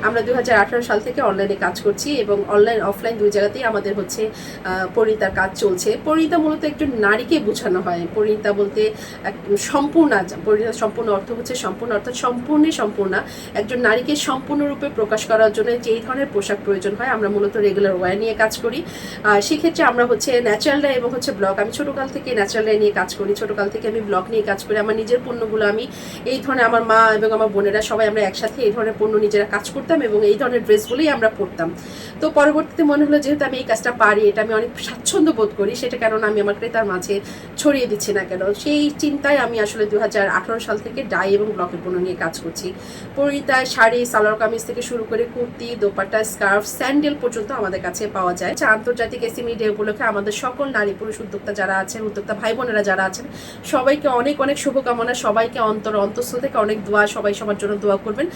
আমরা 2018 সাল থেকে অনলাইনে কাজ করছি এবং অনলাইন অফলাইন দুই জায়গাতেই আমাদের হচ্ছে পরিণীতার কাজ চলছে। পরিণীতা মূলত একজন নারীকে বোঝানো হয়। পরিণীতা বলতে সম্পূর্ণা, পরিণীতা সম্পূর্ণ অর্থ হচ্ছে সম্পূর্ণ, অর্থাৎ সম্পূর্ণা একজন নারীকে সম্পূর্ণরূপে প্রকাশ করার জন্য যেই ধরনের পোশাক প্রয়োজন হয় আমরা মূলত রেগুলার ওয়্যার নিয়ে কাজ করি। সেক্ষেত্রে আমরা হচ্ছে ন্যাচারাল ডাই এবং হচ্ছে ব্লগ, আমি ছোটোকাল থেকে ন্যাচারাল ডাই নিয়ে কাজ করি, ছোটোকাল থেকে আমি ব্লগ নিয়ে কাজ করি। আমার নিজের পণ্যগুলো আমি এই ধরনের, আমার মা এবং আমার বোনেরা সবাই আমরা একসাথে এই ধরনের পণ্য নিজেরা কাজ করতাম এবং এই ধরনের ড্রেসগুলোই আমরা পরতাম। তো পরবর্তীতে মনে হলো যেহেতু আমি এই কাজটা পারি, এটা আমি অনেক স্বাচ্ছন্দ্য বোধ করি, সেটা কেন আমি আমার ক্রেতার মাঝে ছড়িয়ে দিচ্ছি না কেন, সেই চিন্তায় আমি আসলে 2018 সাল থেকে ডাই এবং ব্লকের পণ্য নিয়ে কাজ করছি। পরিণীতায় শাড়ি, সালোয়ার কামিজ থেকে শুরু করে কুর্তি, দোপাট্টা, স্কার্ফ, স্যান্ডেল পর্যন্ত আমাদের কাছে পাওয়া যায়। আন্তর্জাতিক এসএমই ডে উপলক্ষে আমাদের সকল নারী পুরুষ উদ্যোক্তা যারা আছেন, উদ্যোক্তা ভাই বোনেরা যারা আছেন, সবাইকে অনেক অনেক শুভকামনা, সবাইকে অন্তঃস্থল থেকে অনেক দোয়া, সবাই সবার জন্য দোয়া করবেন।